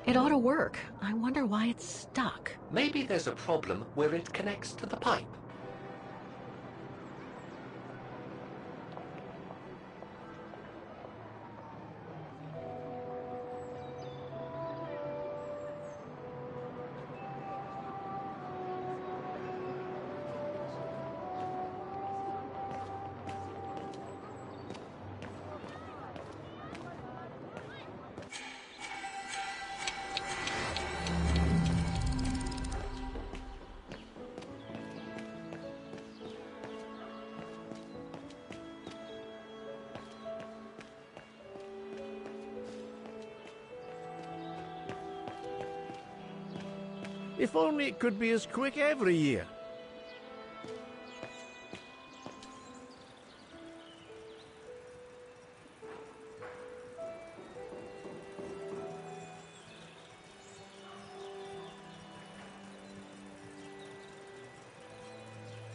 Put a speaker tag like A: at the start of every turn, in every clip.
A: It ought to work. I wonder why it's stuck.
B: Maybe there's a problem where it connects to the pipe.
C: If only it could be as quick every year.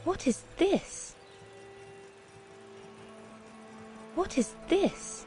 D: What is this? What is this?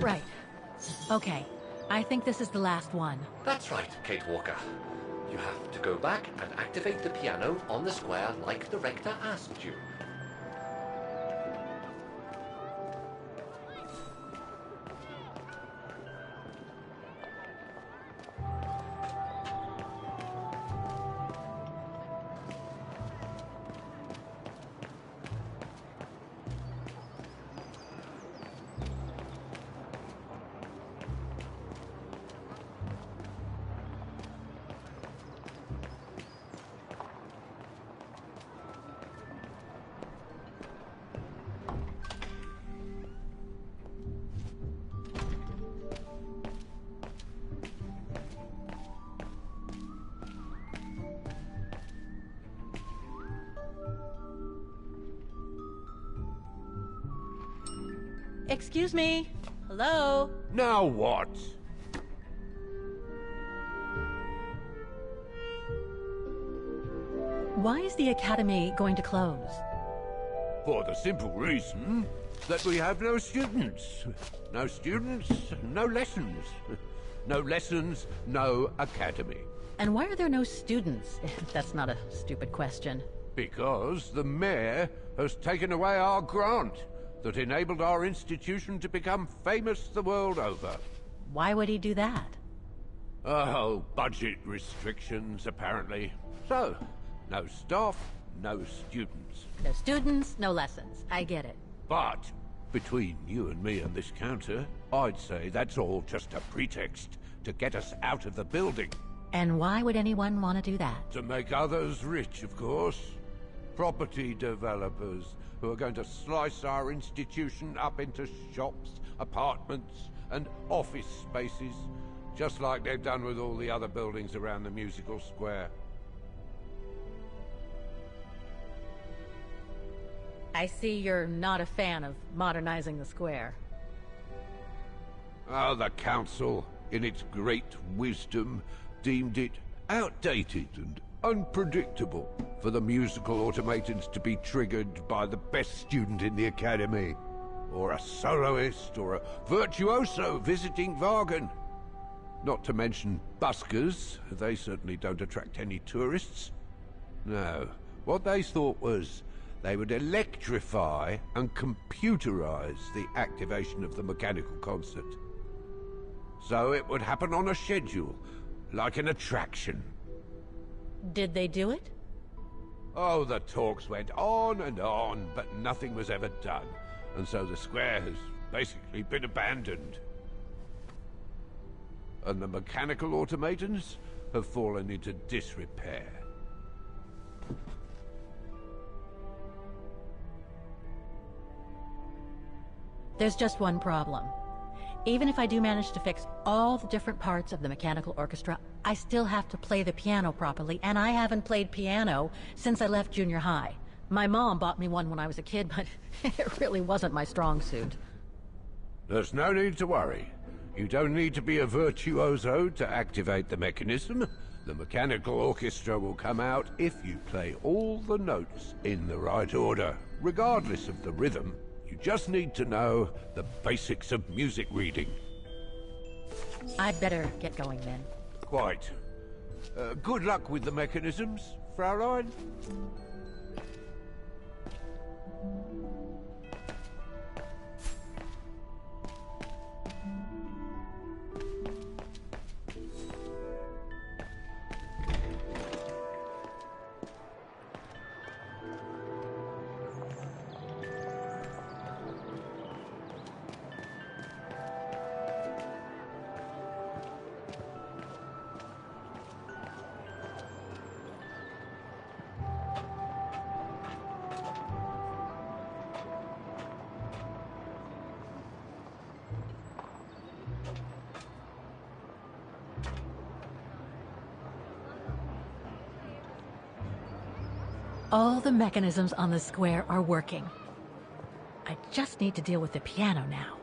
A: Right. Okay. I think this is the last one.
B: That's right, Kate Walker. You have to go back and activate the piano on the square like the rector asked you.
A: Excuse me? Hello?
C: Now what?
A: Why is the academy going to close?
C: For the simple reason that we have no students. No students, no lessons. No lessons, no academy.
A: And why are there no students? That's not a stupid question.
C: Because the mayor has taken away our grant that enabled our institution to become famous the world over.
A: Why would he do that?
C: Oh, budget restrictions, apparently. So, no staff, no students.
A: No students, no lessons. I get it.
C: But, between you and me and this counter, I'd say that's all just a pretext to get us out of the building.
A: And why would anyone want to do that?
C: To make others rich, of course. Property developers who are going to slice our institution up into shops, apartments, and office spaces, just like they've done with all the other buildings around the musical square.
A: I see you're not a fan of modernizing the square.
C: Oh, the council, in its great wisdom, deemed it outdated and unpredictable for the musical automatons to be triggered by the best student in the academy, or a soloist, or a virtuoso visiting Vargan. Not to mention buskers, they certainly don't attract any tourists. No, what they thought was they would electrify and computerize the activation of the mechanical concert. So it would happen on a schedule, like an attraction.
A: Did they do it?
C: Oh, the talks went on, but nothing was ever done. And so the square has basically been abandoned. And the mechanical automatons? have fallen into disrepair.
A: There's just one problem. Even if I do manage to fix all the different parts of the mechanical orchestra, I still have to play the piano properly, and I haven't played piano since I left junior high. My mom bought me one when I was a kid, but it really wasn't my strong suit.
C: There's no need to worry. You don't need to be a virtuoso to activate the mechanism. The mechanical orchestra will come out if you play all the notes in the right order, regardless of the rhythm. You just need to know the basics of music reading.
A: I'd better get going then.
C: Quite. Good luck with the mechanisms, Fraulein.
A: All the mechanisms on the square are working. I just need to deal with the piano now.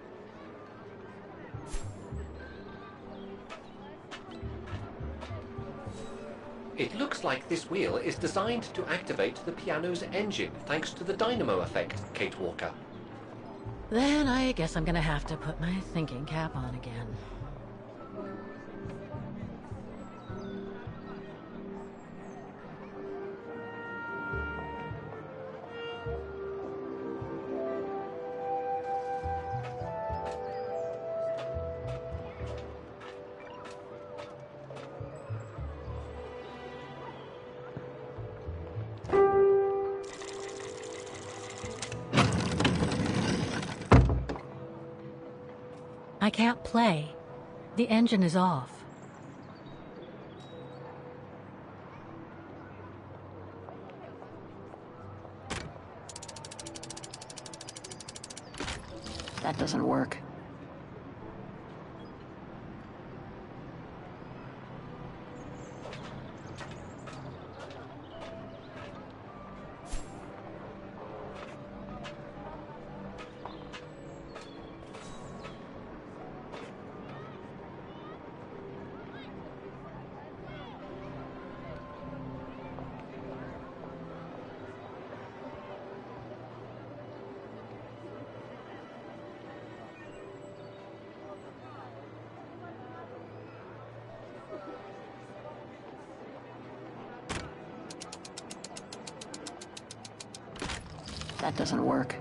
B: It looks like this wheel is designed to activate the piano's engine, thanks to the dynamo effect, Kate Walker.
A: Then I guess I'm gonna have to put my thinking cap on again. I can't play. The engine is off. That doesn't work. That doesn't work.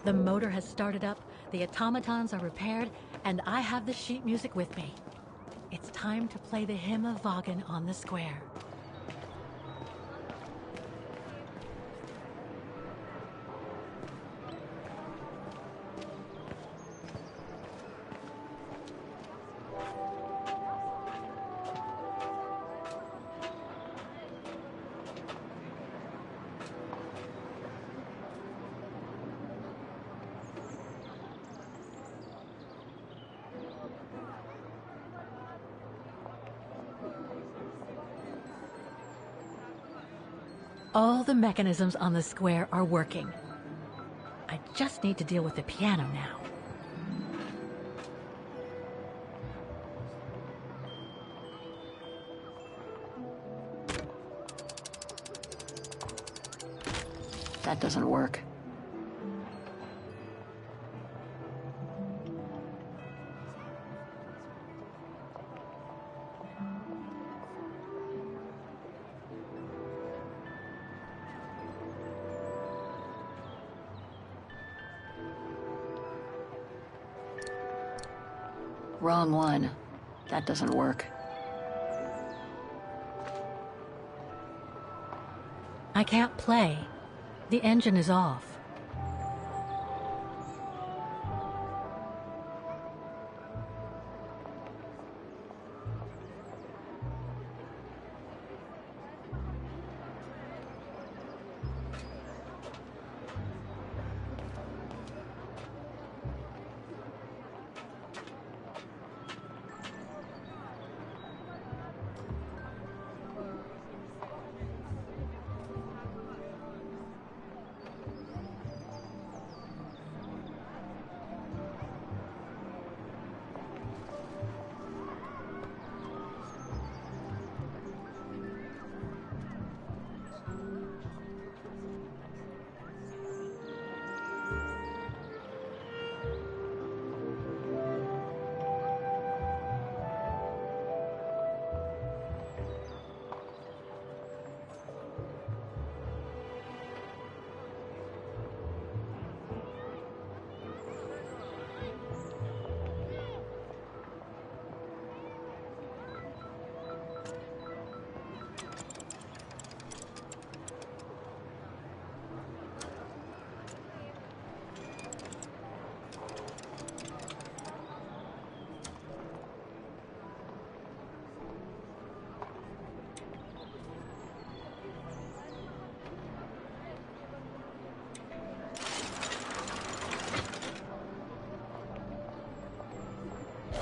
A: The motor has started up, the automatons are repaired, and I have the sheet music with me. It's time to play the Hymn of Wagen on the square. All the mechanisms on the square are working. I just need to deal with the piano now. That doesn't work.
E: Wrong one. That doesn't work.
A: I can't play. The engine is off.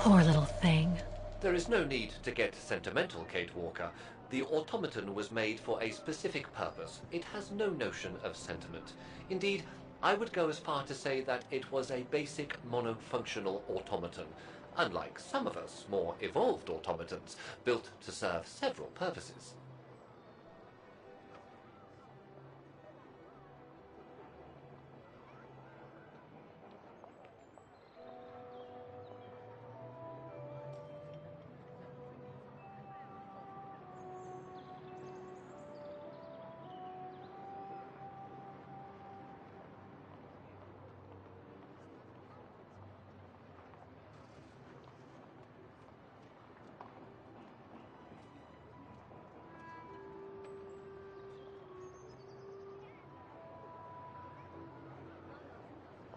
A: Poor little thing.
B: There is no need to get sentimental, Kate Walker. The automaton was made for a specific purpose. It has no notion of sentiment. Indeed, I would go as far to say that it was a basic monofunctional automaton, unlike some of us more evolved automatons, built to serve several purposes.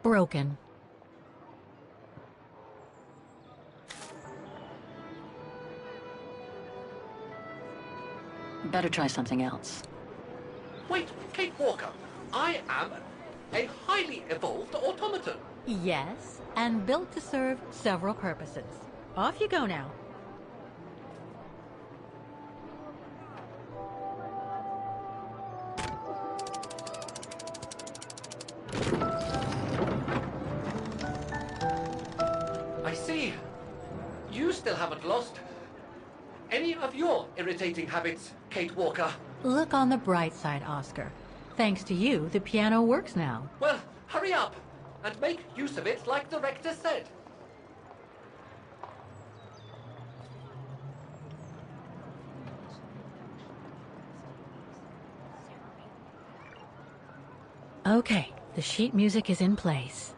A: Broken.
E: Better try something else.
B: Wait, Kate Walker, I am a highly evolved automaton.
A: Yes, and built to serve several purposes. Off you go now.
B: I see. You still haven't lost any of your irritating habits, Kate Walker.
A: Look on the bright side, Oscar. Thanks to you, the piano works now.
B: Well, hurry up and make use of it like the rector said.
A: Okay, the sheet music is in place.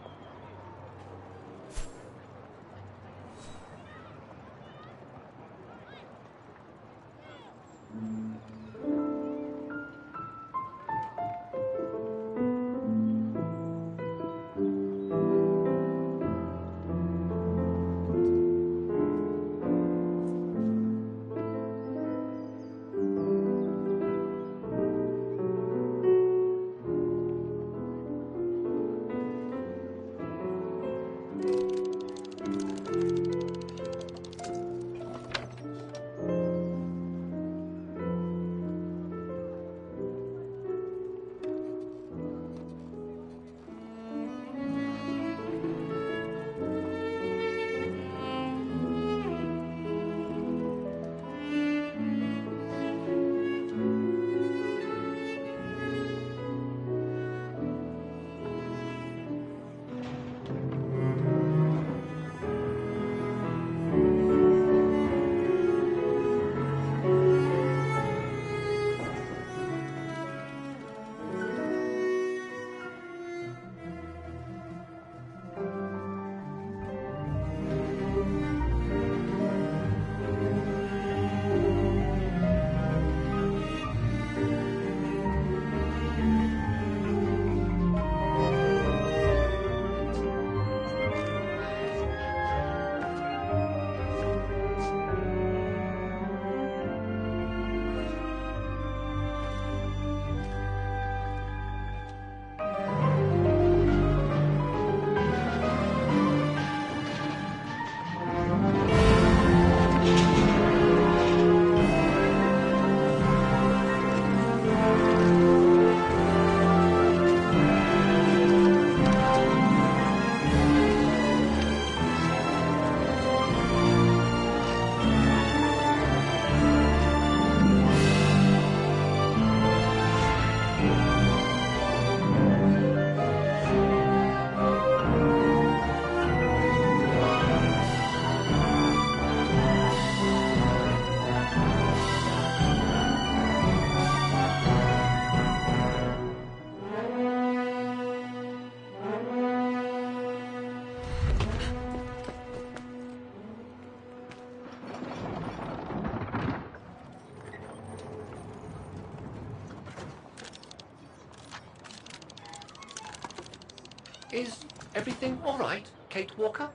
B: Is everything all right, Kate Walker?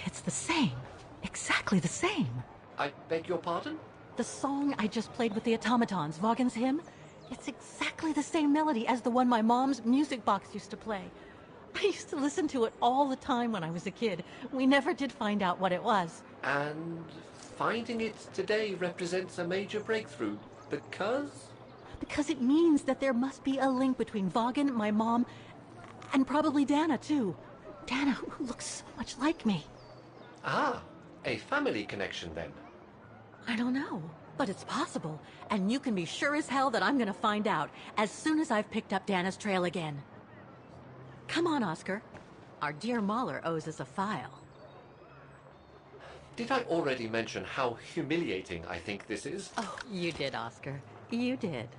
A: It's the same. Exactly the same.
B: I beg your pardon?
A: The song I just played with the automatons, Vaughan's hymn, it's exactly the same melody as the one my mom's music box used to play. I used to listen to it all the time when I was a kid. We never did find out what it was.
B: And finding it today represents a major breakthrough, because?
A: Because it means that there must be a link between Vaughan, my mom, and probably Dana, too. Dana, who looks so much like me.
B: Ah, a family connection then.
A: I don't know, but it's possible. And you can be sure as hell that I'm gonna find out as soon as I've picked up Dana's trail again. Come on, Oscar. Our dear Mahler owes us a file.
B: Did I already mention how humiliating I think this is?
A: Oh, you did, Oscar. You did.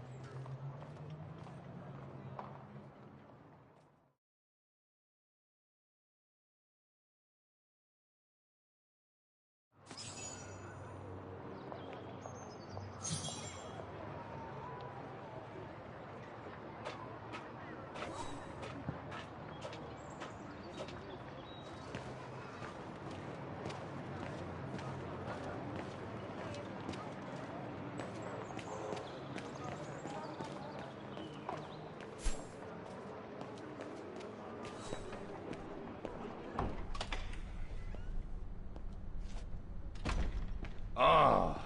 C: Ah,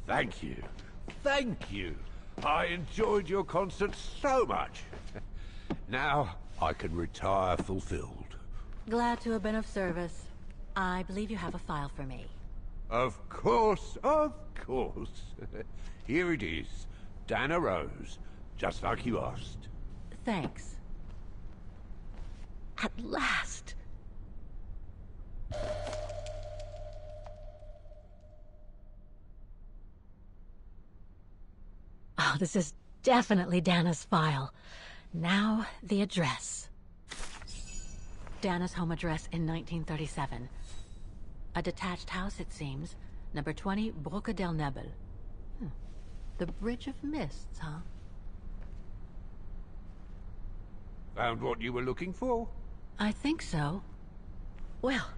C: thank you. Thank you. I enjoyed your concert so much. Now I can retire fulfilled.
A: Glad to have been of service. I believe you have a file for me.
C: Of course, of course. Here it is. Dana Rose, just like you asked.
A: Thanks. At last. Oh, this is definitely Dana's file. Now, the address. Dana's home address in 1937. A detached house, it seems. Number 20, Brücke del Nebel. The Bridge of Mists, huh?
C: Found what you were looking for?
A: I think so. Well,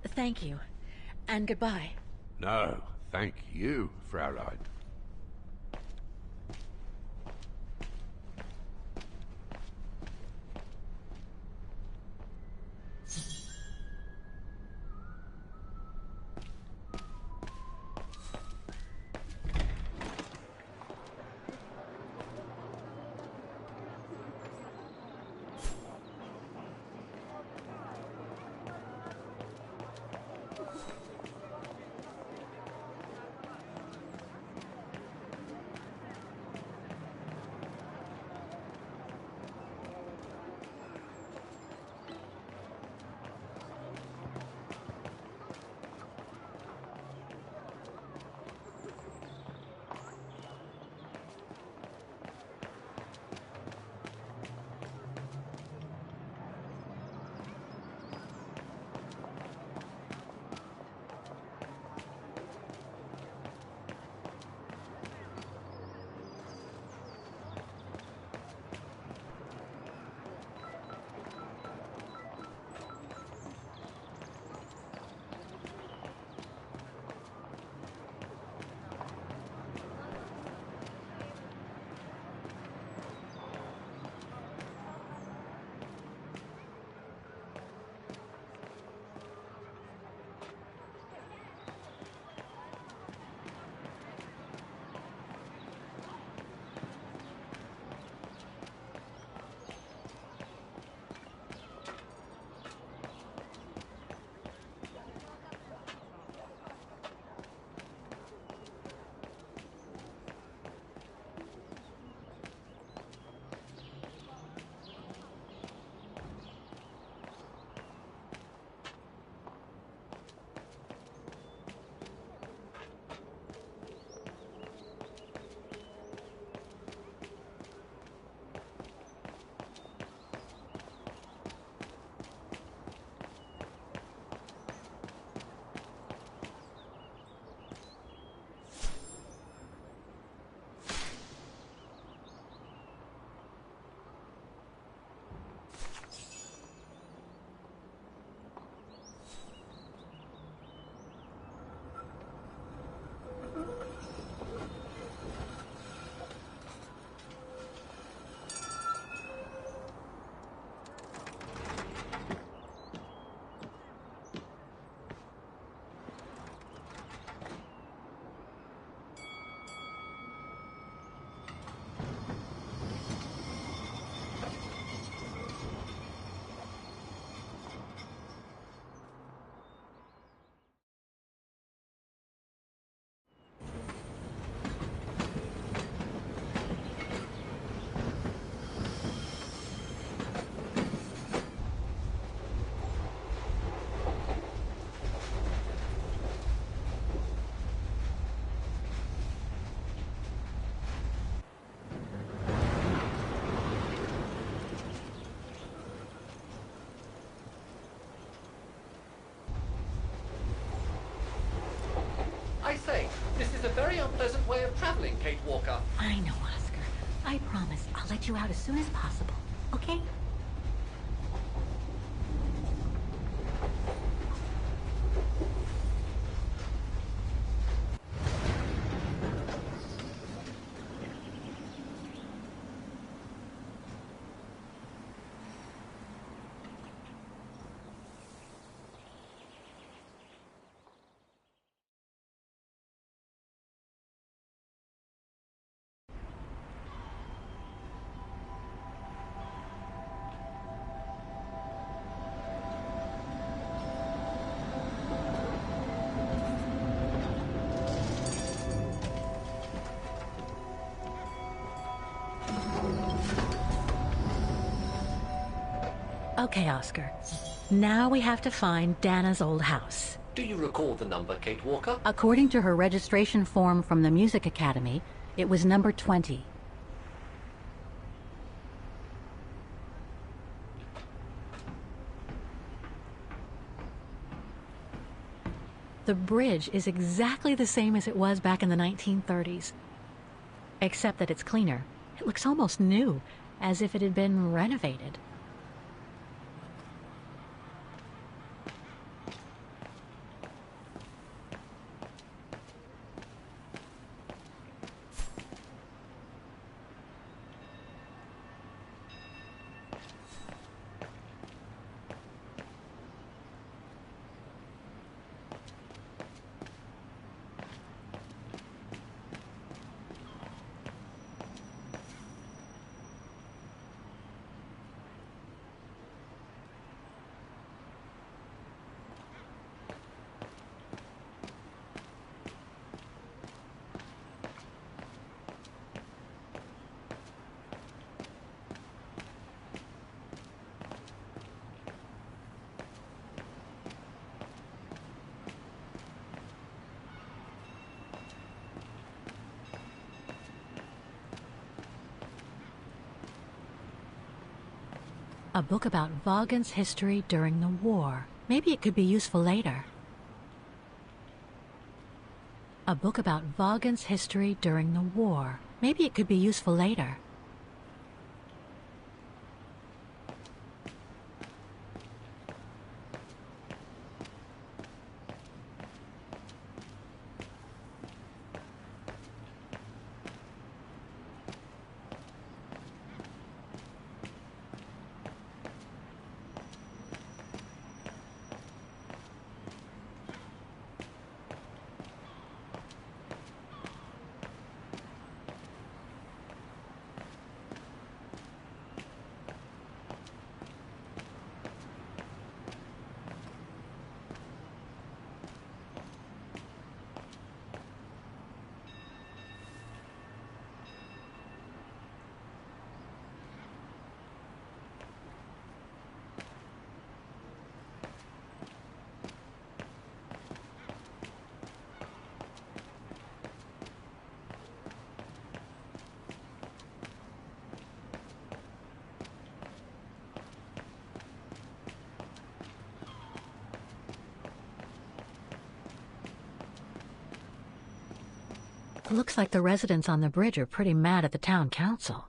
A: thank you. And goodbye.
C: No, thank you, Fraulein.
B: very unpleasant way of traveling, Kate Walker.
A: I know, Oscar. I promise I'll let you out as soon as possible, okay? Okay, Oscar. Now we have to find Dana's old house.
B: Do you recall the number, Kate Walker?
A: According to her registration form from the Music Academy, it was number 20. The bridge is exactly the same as it was back in the 1930s, except that it's cleaner. It looks almost new, as if it had been renovated. A book about Vaughan's history during the war. Maybe it could be useful later. A book about Vaughan's history during the war. Maybe it could be useful later. Looks like the residents on the bridge are pretty mad at the town council.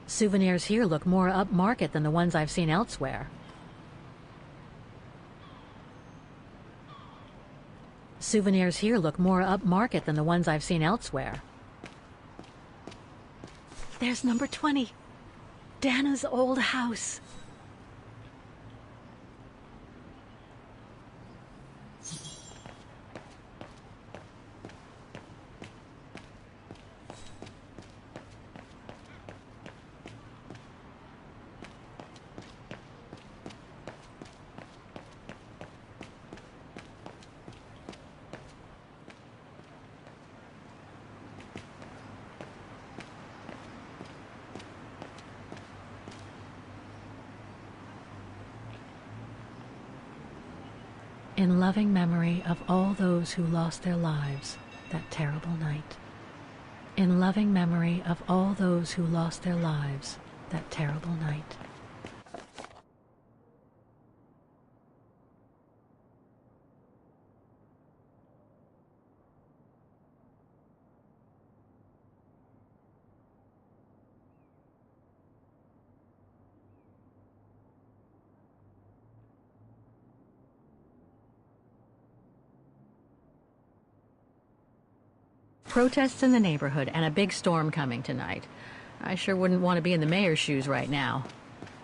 A: Souvenirs here look more upmarket than the ones I've seen elsewhere. Souvenirs here look more upmarket than the ones I've seen elsewhere. There's number 20. Dana's old house. In loving memory of all those who lost their lives that terrible night. In loving memory of all those who lost their lives that terrible night. Protests in the neighborhood and a big storm coming tonight. I sure wouldn't want to be in the mayor's shoes right now.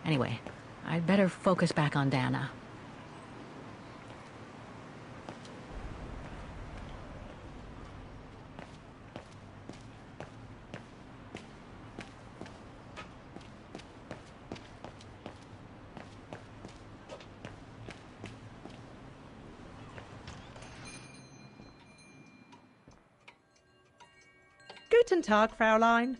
A: Anyway, I'd better focus back on Dana.
F: Guten Tag, Fräulein.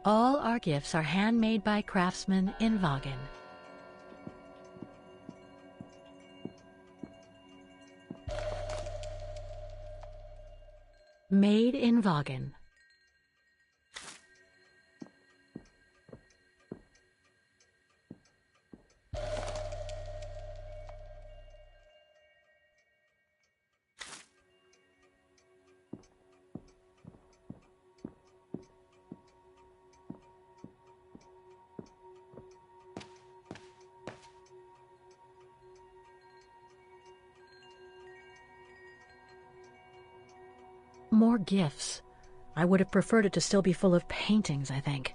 A: All our gifts are handmade by craftsmen in Wagen. Made in Wagen. More gifts. I would have preferred it to still be full of paintings, I think.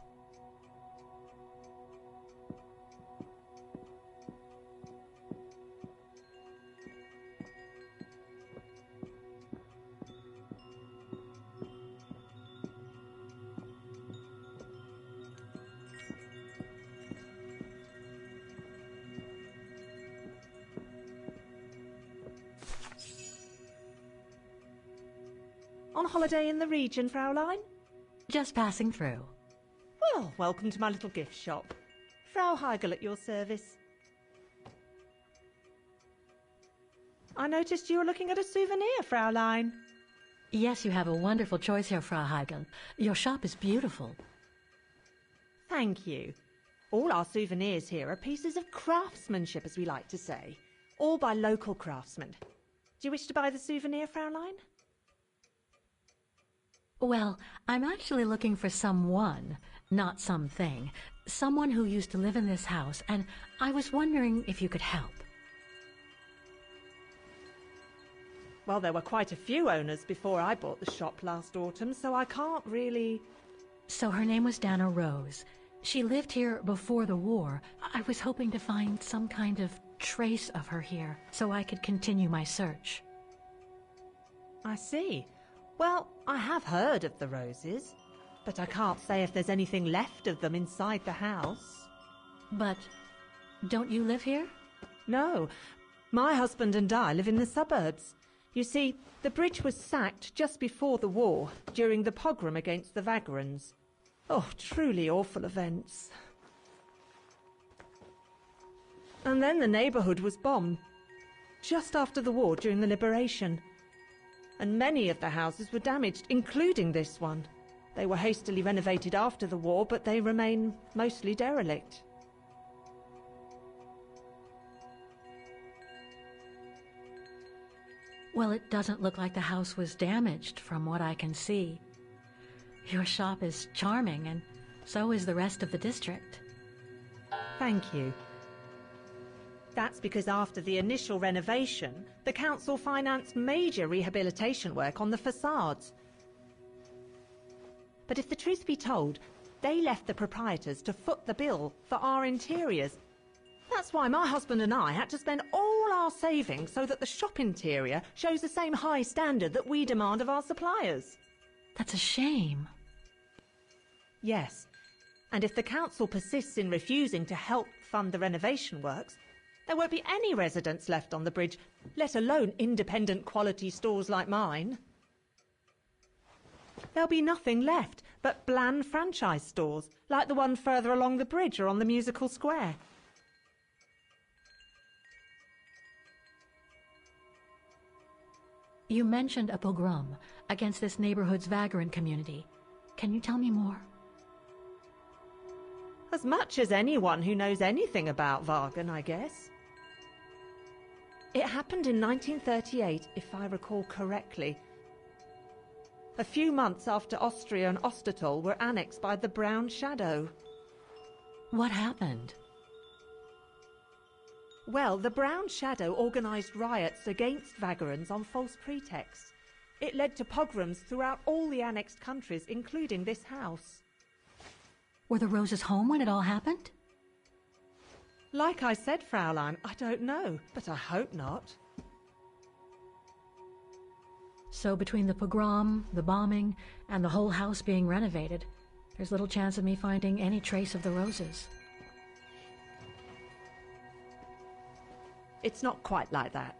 F: On holiday in the region, Fräulein?
A: Just passing through.
F: Well, welcome to my little gift shop. Frau Heigl at your service. I noticed you were looking at a souvenir, Fräulein.
A: Yes, you have a wonderful choice here, Frau Heigl. Your shop is beautiful.
F: Thank you. All our souvenirs here are pieces of craftsmanship, as we like to say. All by local craftsmen. Do you wish to buy the souvenir, Fräulein?
A: Well, I'm actually looking for someone, not something. Someone who used to live in this house, and I was wondering if you could help.
F: Well, there were quite a few owners before I bought the shop last autumn, so I can't really...
A: So her name was Dana Rose. She lived here before the war. I was hoping to find some kind of trace of her here, so I could continue my search.
F: I see. Well, I have heard of the Roses, but I can't say if there's anything left of them inside the house.
A: But don't you live here?
F: No, my husband and I live in the suburbs. You see, the bridge was sacked just before the war, during the pogrom against the Vagrants. Oh, truly awful events. And then the neighbourhood was bombed, just after the war during the liberation. and many of the houses were damaged, including this one. They were hastily renovated after the war, but they remain mostly derelict.
A: Well, it doesn't look like the house was damaged from what I can see. Your shop is charming, and so is the rest of the district.
F: Thank you. That's because after the initial renovation, the council financed major rehabilitation work on the facades. But if the truth be told, they left the proprietors to foot the bill for our interiors. That's why my husband and I had to spend all our savings so that the shop interior shows the same high standard that we demand of our suppliers.
A: That's a shame.
F: Yes, and if the council persists in refusing to help fund the renovation works, there won't be any residents left on the bridge, let alone independent quality stores like mine. There'll be nothing left but bland franchise stores, like the one further along the bridge or on the musical square.
A: You mentioned a pogrom against this neighborhood's vagrant community. Can you tell me more?
F: As much as anyone who knows anything about Wagen, I guess. It happened in 1938, if I recall correctly. A few months after Austria and Ostertal were annexed by the Brown Shadow.
A: What happened?
F: Well, the Brown Shadow organised riots against vagrants on false pretexts. It led to pogroms throughout all the annexed countries, including this house.
A: Were the Roses home when it all happened?
F: Like I said, Fraulein, I don't know, but I hope not.
A: So between the pogrom, the bombing, and the whole house being renovated, there's little chance of me finding any trace of the Roses.
F: It's not quite like that.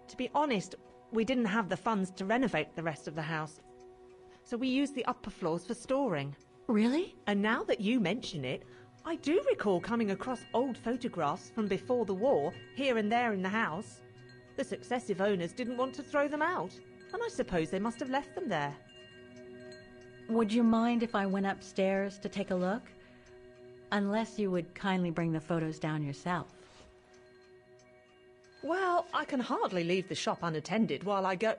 F: To be honest, we didn't have the funds to renovate the rest of the house, so we used the upper floors for storing.
A: Really?
F: And now that you mention it, I do recall coming across old photographs from before the war, here and there in the house. The successive owners didn't want to throw them out, and I suppose they must have left them there.
A: Would you mind if I went upstairs to take a look? Unless you would kindly bring the photos down yourself.
F: Well, I can hardly leave the shop unattended while I go...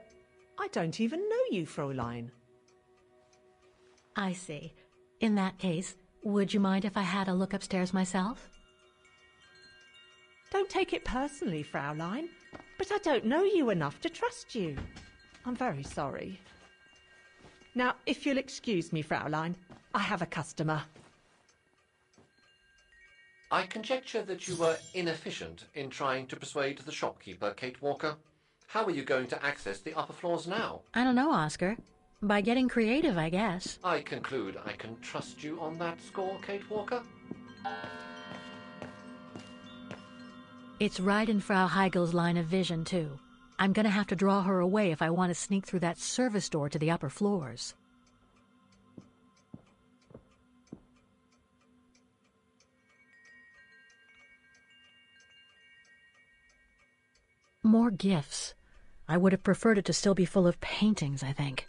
F: I don't even know you, Fräulein.
A: I see. In that case, would you mind if I had a look upstairs myself?
F: Don't take it personally, Fraulein, but I don't know you enough to trust you. I'm very sorry. Now, if you'll excuse me, Fraulein, I have a customer.
B: I conjecture that you were inefficient in trying to persuade the shopkeeper, Kate Walker. How are you going to access the upper floors now?
A: I don't know, Oscar. By getting creative, I guess.
B: I conclude I can trust you on that score, Kate Walker?
A: It's right in Frau Heigel's line of vision, too. I'm gonna have to draw her away if I want to sneak through that service door to the upper floors. More gifts. I would have preferred it to still be full of paintings, I think.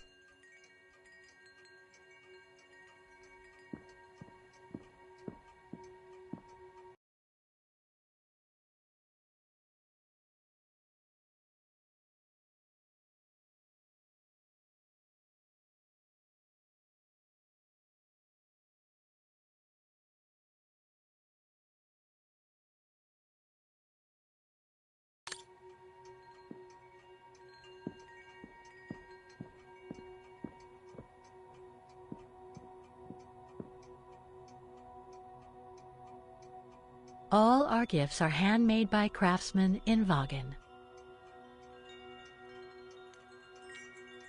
A: All our gifts are handmade by craftsmen in Wagen.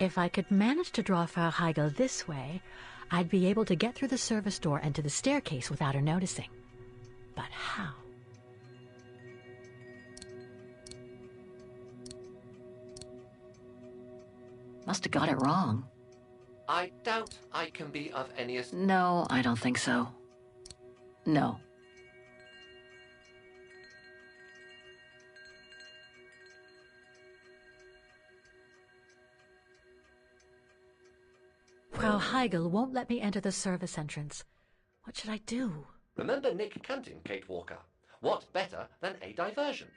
A: If I could manage to draw Frau Heigel this way, I'd be able to get through the service door and to the staircase without her noticing. But how?
E: Must have got it wrong.
B: I doubt I can be of any assistance.
E: No, I don't think so. No.
A: Frau Heigl won't let me enter the service entrance. What should I do?
B: Remember Nick Canton, Kate Walker. What better than a diversion?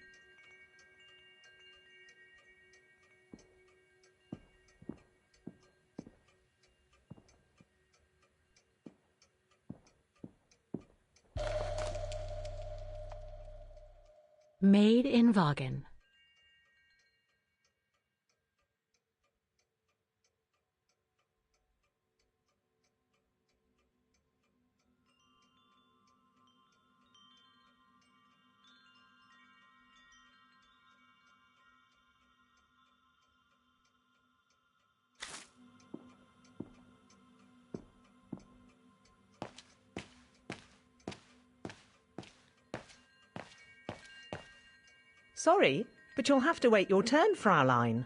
A: Made in Vagen.
F: Sorry, but you'll have to wait your turn, Fraulein.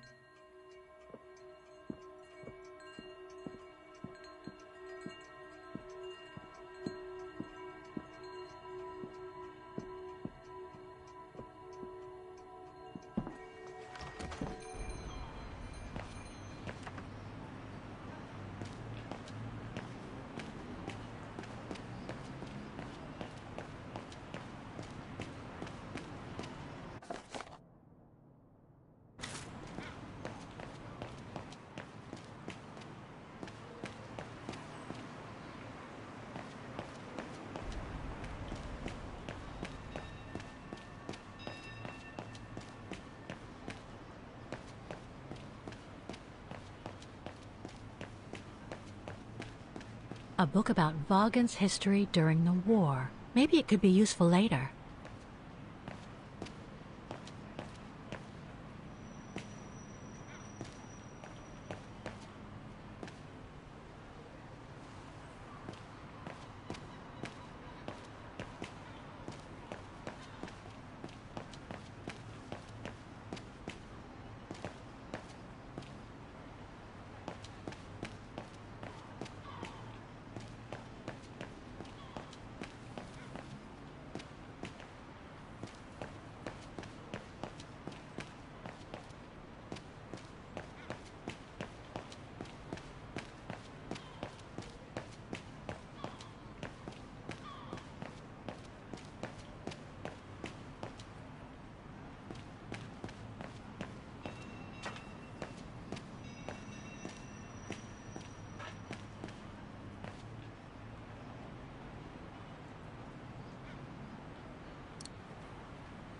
A: A book about Vagen's history during the war. Maybe it could be useful later.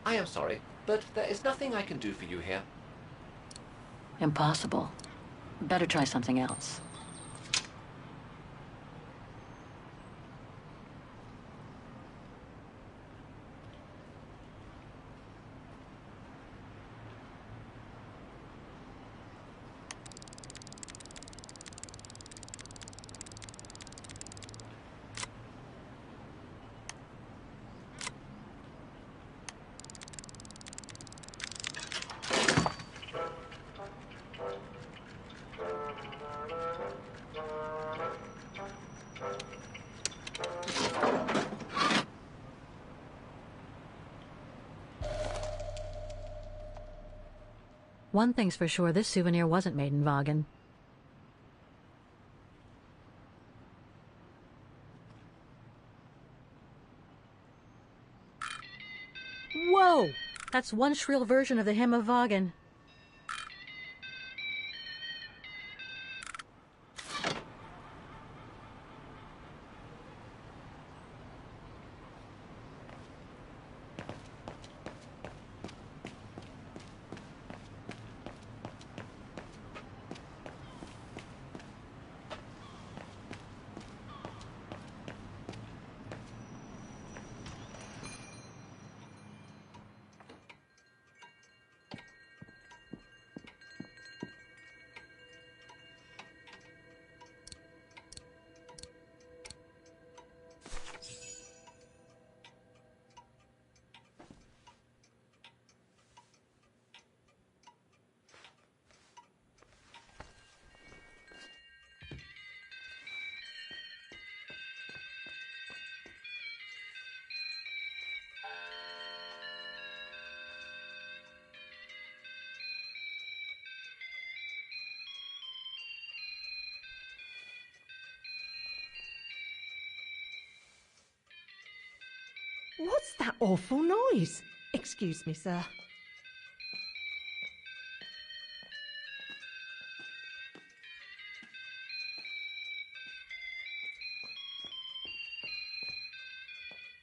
B: I am sorry, but there is nothing I can do for you here.
E: Impossible. Better try something else.
A: One thing's for sure, this souvenir wasn't made in Vagen. Whoa! That's one shrill version of the Hymn of Vagen.
F: What's that awful noise? Excuse me, sir.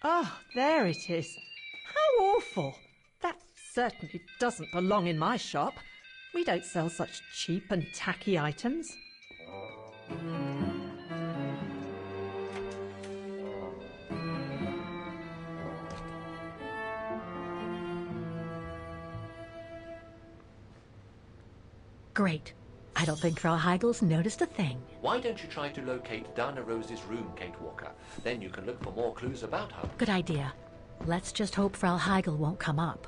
F: Oh, there it is. How awful. That certainly doesn't belong in my shop. We don't sell such cheap and tacky items.
A: Great. I don't think Frau Heigel's noticed a thing.
B: Why don't you try to locate Diana Rose's room, Kate Walker? Then you can look for more clues about her.
A: Good idea. Let's just hope Frau Heigel won't come up.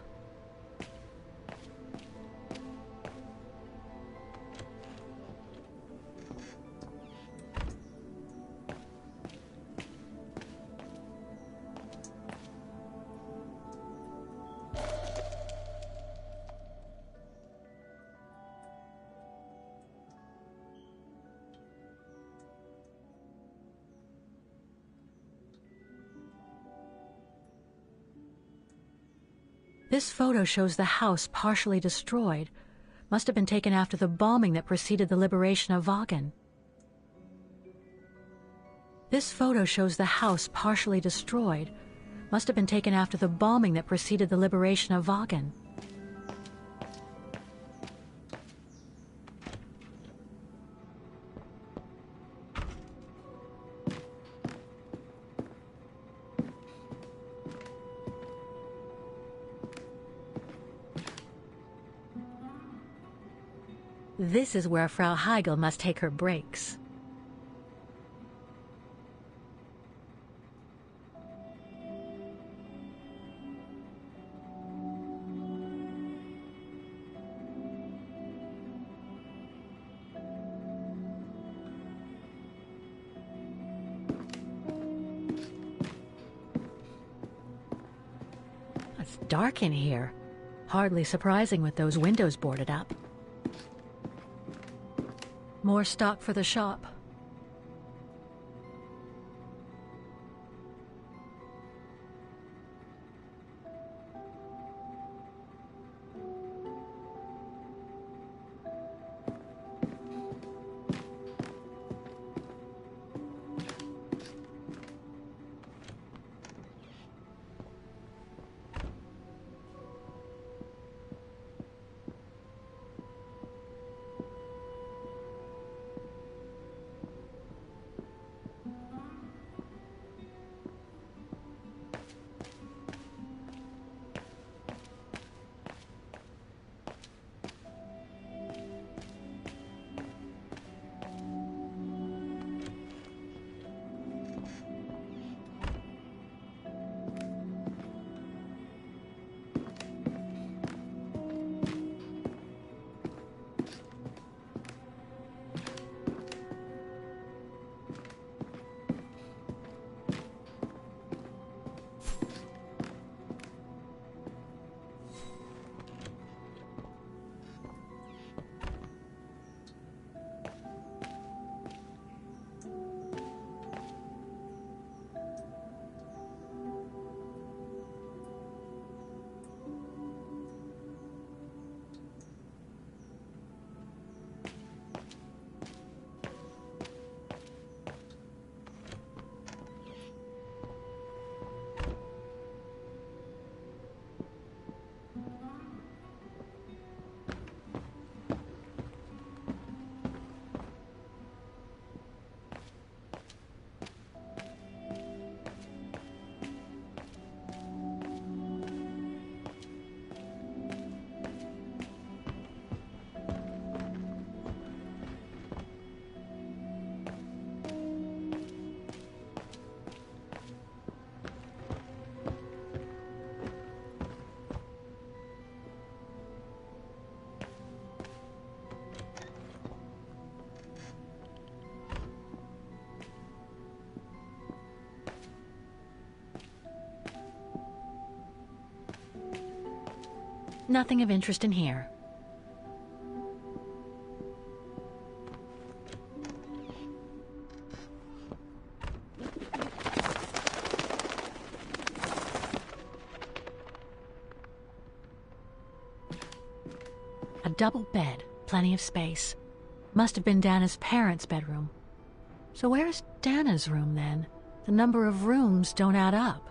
A: This photo shows the house partially destroyed. Must have been taken after the bombing that preceded the liberation of Wagen. This photo shows the house partially destroyed. Must have been taken after the bombing that preceded the liberation of Wagen. This is where Frau Heigel must take her breaks. It's dark in here. Hardly surprising with those windows boarded up. More stock for the shop. Nothing of interest in here. double bed, plenty of space. Must have been Dana's parents' bedroom. So where is Dana's room, then? The number of rooms don't add up.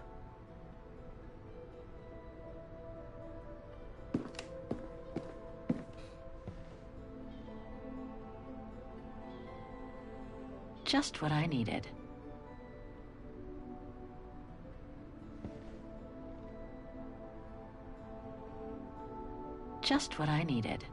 E: Just what I needed. Just what I needed.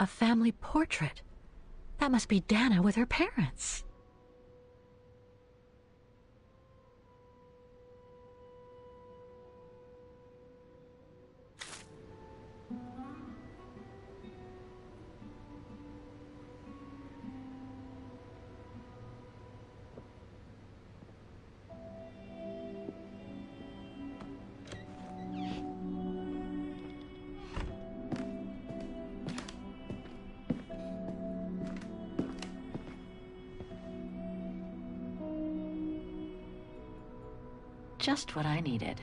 A: A family portrait. That must be Dana with her parents.
E: Just what I needed.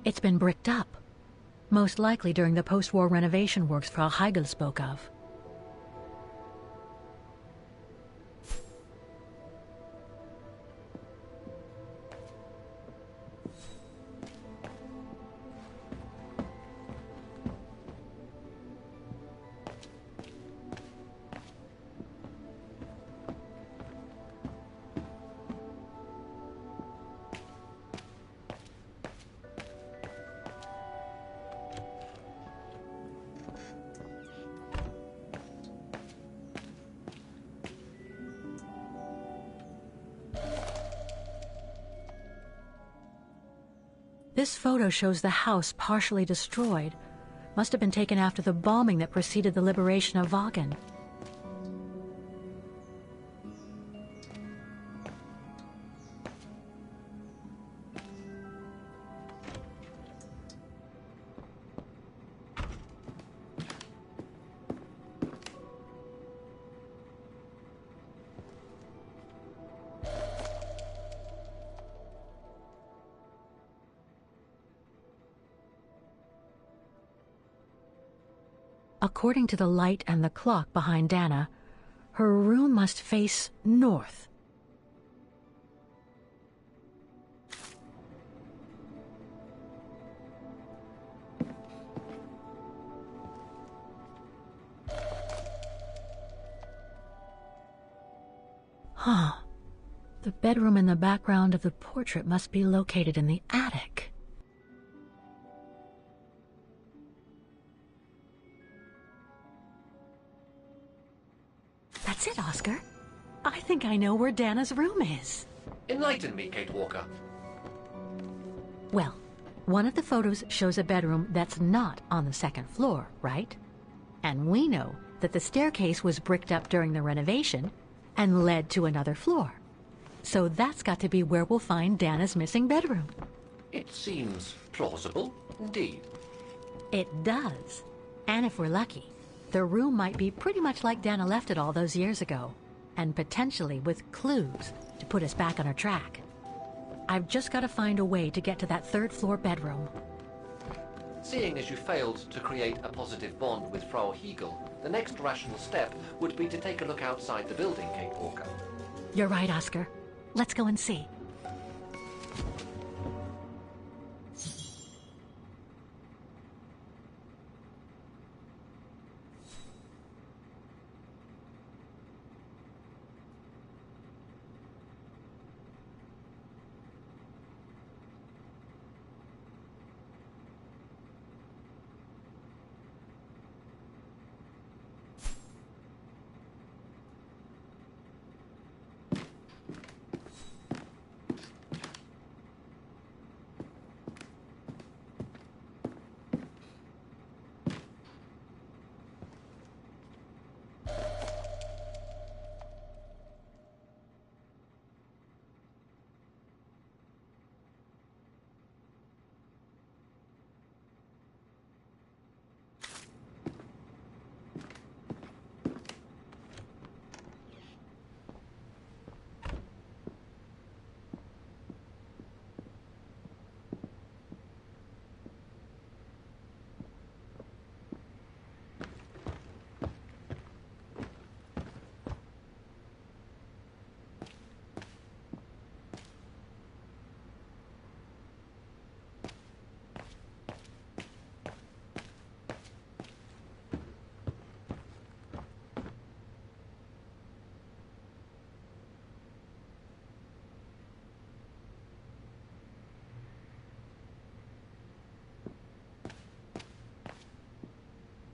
A: It's been bricked up, most likely during the post-war renovation works Frau Heigl spoke of. This photo shows the house partially destroyed. Must have been taken after the bombing that preceded the liberation of Vagen. According to the light and the clock behind Dana, her room must face north. Huh. The bedroom in the background of the portrait must be located in the attic. That's it, Oscar. I think I know where Dana's room is.
B: Enlighten me, Kate Walker.
A: Well, one of the photos shows a bedroom that's not on the second floor, right? And we know that the staircase was bricked up during the renovation and led to another floor. So that's got to be where we'll find Dana's missing bedroom.
B: It seems plausible, indeed.
A: It does. And if we're lucky, the room might be pretty much like Dana left it all those years ago, and potentially with clues to put us back on our track. I've just got to find a way to get to that third floor bedroom.
B: Seeing as you failed to create a positive bond with Frau Hegel, the next rational step would be to take a look outside the building, Kate Walker.
A: You're right, Oscar. Let's go and see.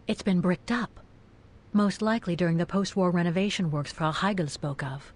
A: It's been bricked up. Most likely during the post-war renovation works Frau Hegel spoke of.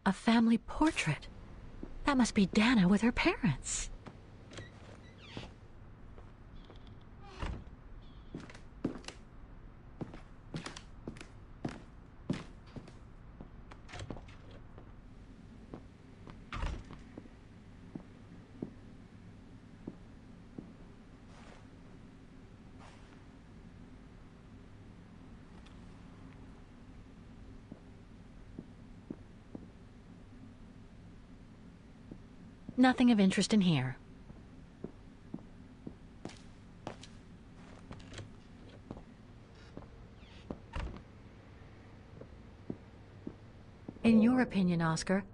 A: A family portrait. That must be Dana with her parents. Nothing of interest in here. In your opinion, Oscar,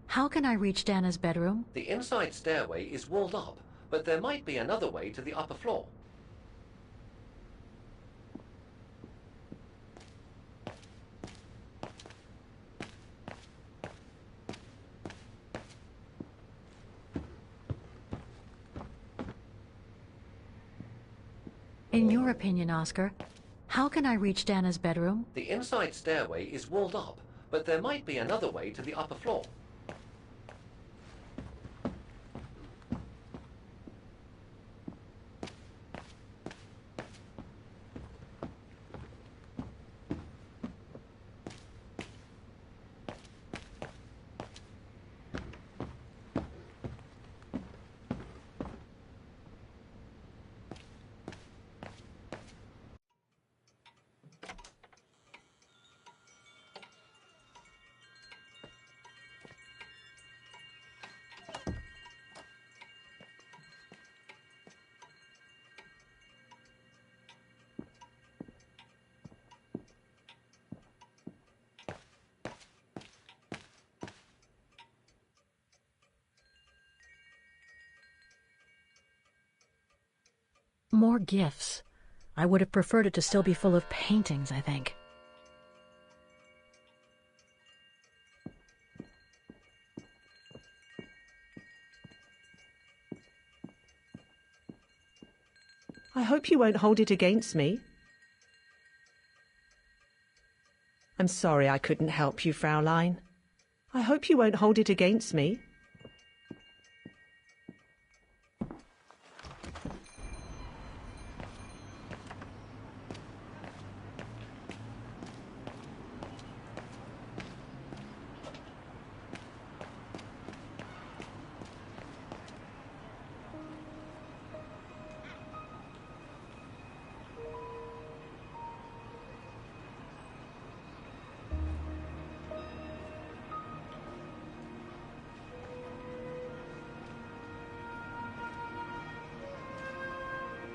A: how can I reach Dana's bedroom?
B: The inside stairway is walled up, but there might be another way to the upper floor.
A: In your opinion, Oscar, how can I reach Dana's bedroom?
B: The inside stairway is walled up, but there might be another way to the upper floor.
A: More gifts. I would have preferred it to still be full of paintings, I think.
F: I hope you won't hold it against me. I'm sorry I couldn't help you, Fraulein. I hope you won't hold it against me.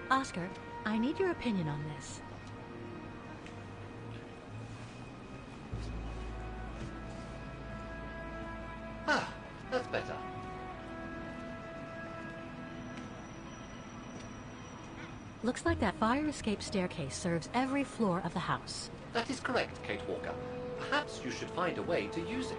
A: Oscar, I need your opinion on this.
B: Ah, that's better.
A: Looks like that fire escape staircase serves every floor of the house.
B: That is correct, Kate Walker. Perhaps you should find a way to use it.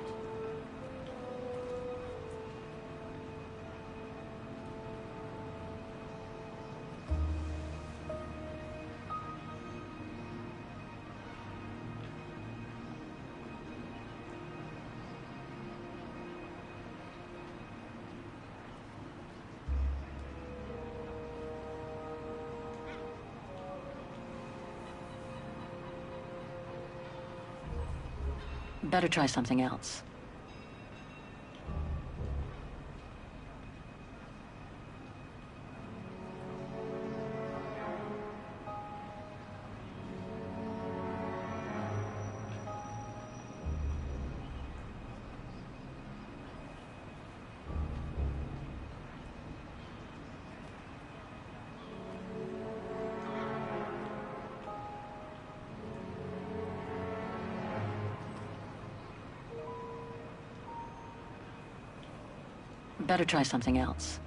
E: Better try something else. Better try something else.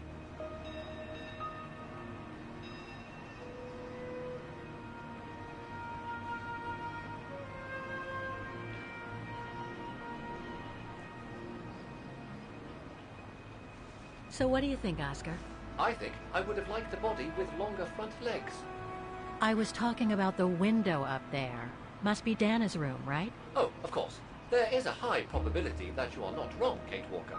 A: So what do you think, Oscar?
B: I think I would have liked a body with longer front legs.
A: I was talking about the window up there. Must be Dana's room, right?
B: Oh, of course. There is a high probability that you are not wrong, Kate Walker.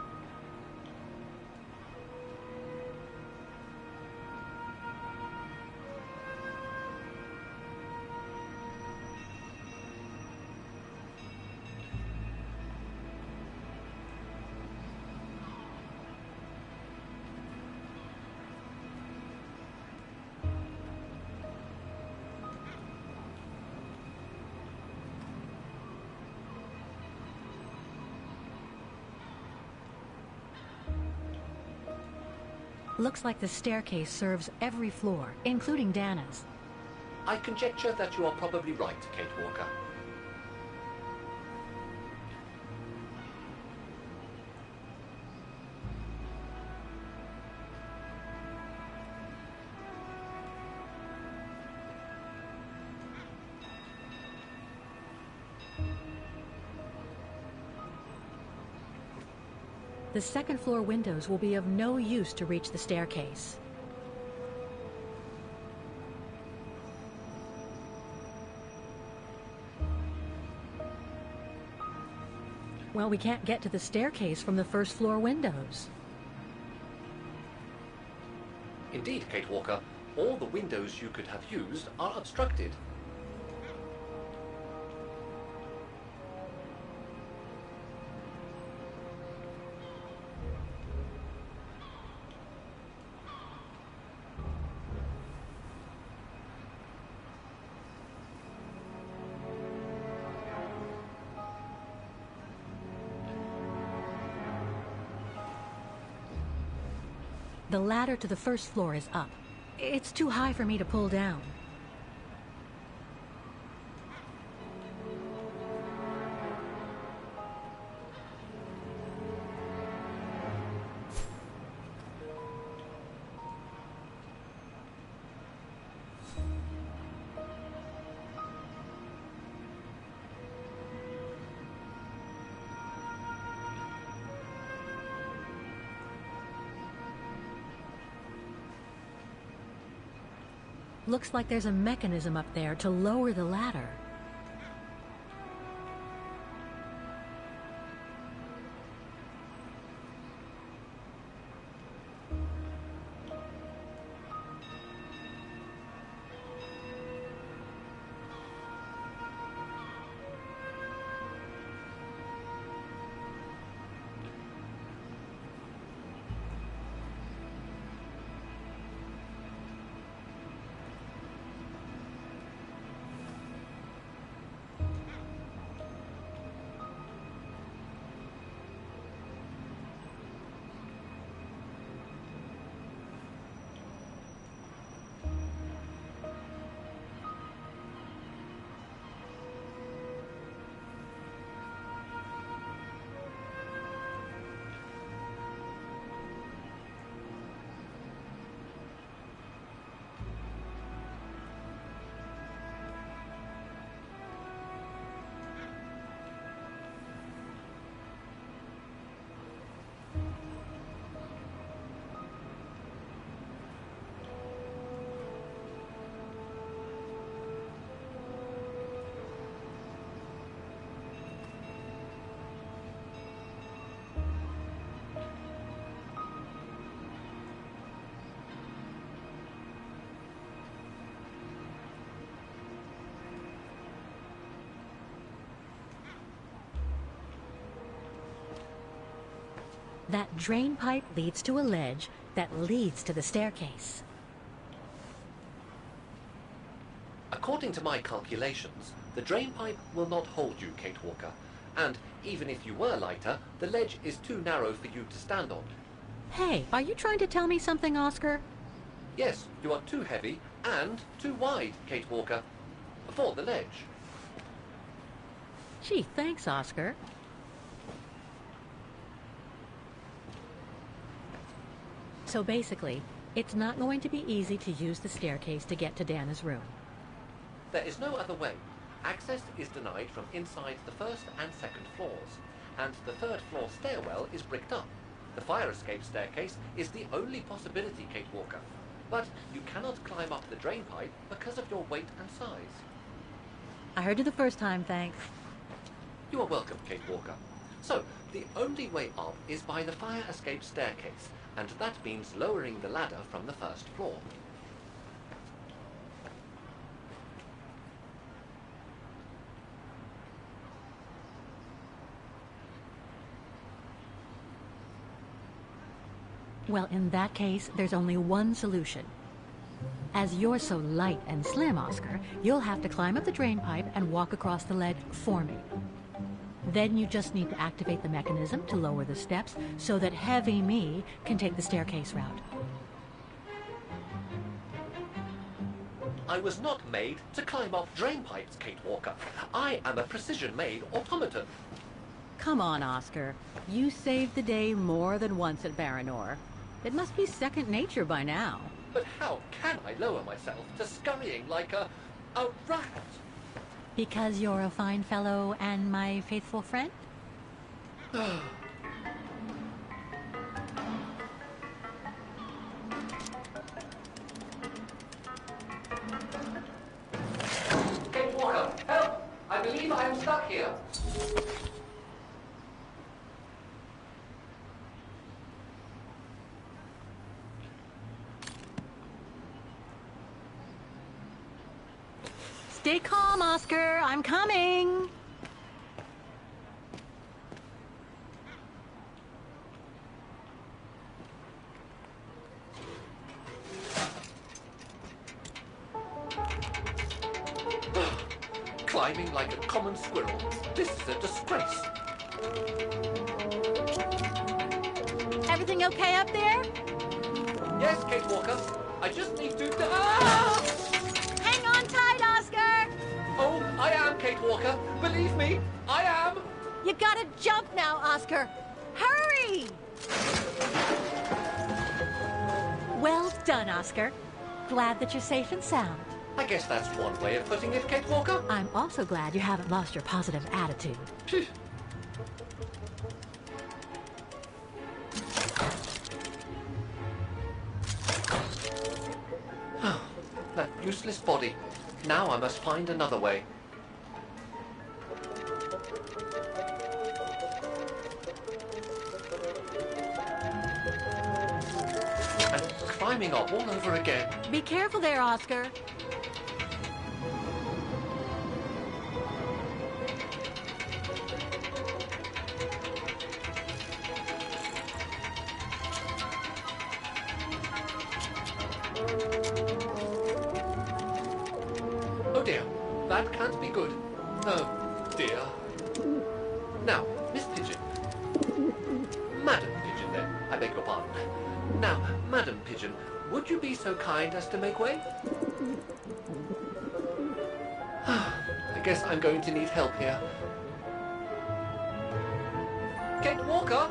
A: Looks like the staircase serves every floor, including Dana's.
B: I conjecture that you are probably right, Kate Walker.
A: The second floor windows will be of no use to reach the staircase. Well, we can't get to the staircase from the first floor windows.
B: Indeed, Kate Walker, all the windows you could have used are obstructed.
A: The ladder to the first floor is up. It's too high for me to pull down. Looks like there's a mechanism up there to lower the ladder. That drain pipe leads to a ledge that leads to the staircase.
B: According to my calculations, the drain pipe will not hold you, Kate Walker. And even if you were lighter, the ledge is too narrow for you to stand on.
A: Hey, are you trying to tell me something, Oscar?
B: Yes, you are too heavy and too wide, Kate Walker, for the ledge.
A: Gee, thanks, Oscar. So basically, it's not going to be easy to use the staircase to get to Dana's room.
B: There is no other way. Access is denied from inside the first and second floors, and the third floor stairwell is bricked up. The fire escape staircase is the only possibility, Kate Walker. But you cannot climb up the drain pipe because of your weight and size.
A: I heard you the first time, thanks.
B: You are welcome, Kate Walker. So, the only way up is by the fire escape staircase, and that means lowering the ladder from the first floor.
A: Well, in that case, there's only one solution. As you're so light and slim, Oscar, you'll have to climb up the drain pipe and walk across the ledge for me. Then you just need to activate the mechanism to lower the steps so that heavy me can take the staircase route.
B: I was not made to climb up drain pipes, Kate Walker. I am a precision-made automaton.
A: Come on, Oscar. You saved the day more than once at Baranor. It must be second nature by now.
B: But how can I lower myself to scurrying like a rat?
A: Because you're a fine fellow and my faithful friend?
B: Kate Walker, help! I believe I am stuck here.
A: Stay calm, Oscar. I'm coming.
B: Climbing like a common squirrel. This is a disgrace.
A: Everything okay up there?
B: Yes, Kate Walker. I just need to... Ah!
A: Hang on tight, Oscar.
B: Oh, I am, Kate Walker. Believe me, I am.
A: You gotta jump now, Oscar. Hurry! Well done, Oscar. Glad that you're safe and sound.
B: I guess that's one way of putting it, Kate Walker.
A: I'm also glad you haven't lost your positive attitude.
B: That Useless body. Now I must find another way. And climbing up all over again.
A: Be careful there, Oscar.
B: Oh dear, that can't be good. Oh dear. Now, Miss Pigeon. Madam Pigeon, then. I beg your pardon. Now, Madam Pigeon, would you be so kind as to make way? I guess I'm going to need help here. Kate Walker,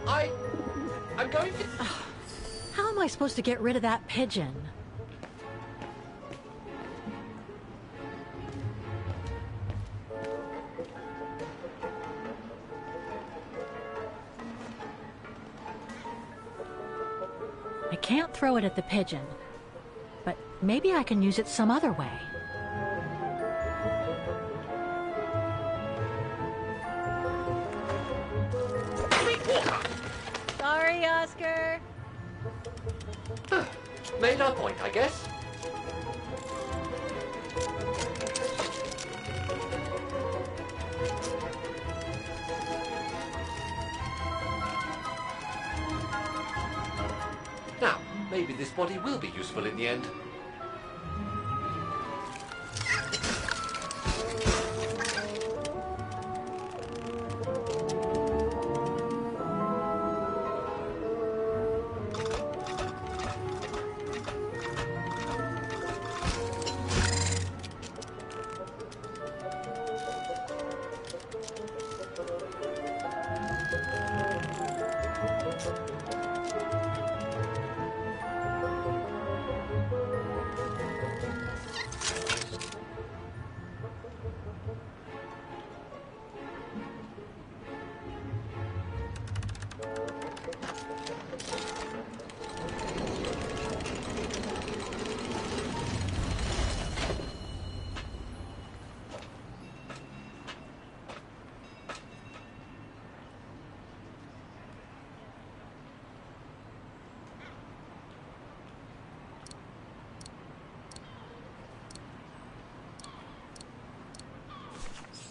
B: I'm going to...
A: How am I supposed to get rid of that pigeon? I can't throw it at the pigeon, but maybe I can use it some other way.
B: Kate Walker!
A: Sorry, Oscar.
B: Made our point, I guess. Now, maybe this body will be useful in the end.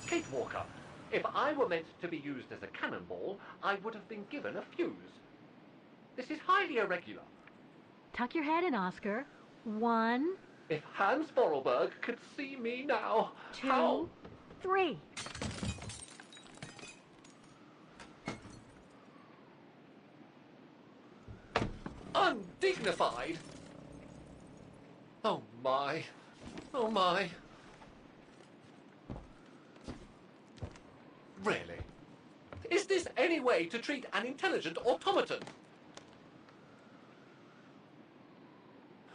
B: Kate Walker, if I were meant to be used as a cannonball, I would have been given a fuse. This is highly irregular.
A: Tuck your head in, Oscar. 1,
B: If Hans Vorarlberg could see me now,
A: 2,
B: how...
A: 3.
B: Undignified! Oh my. Oh my. Really? Is this any way to treat an intelligent automaton?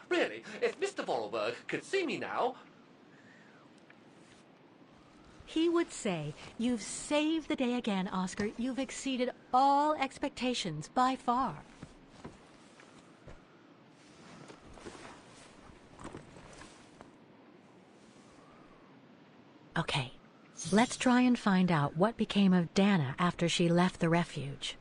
B: Really, if Mr. Vorarlberg could see me now...
A: He would say, "You've saved the day again, Oscar. You've exceeded all expectations by far." Okay, let's try and find out what became of Dana after she left the refuge.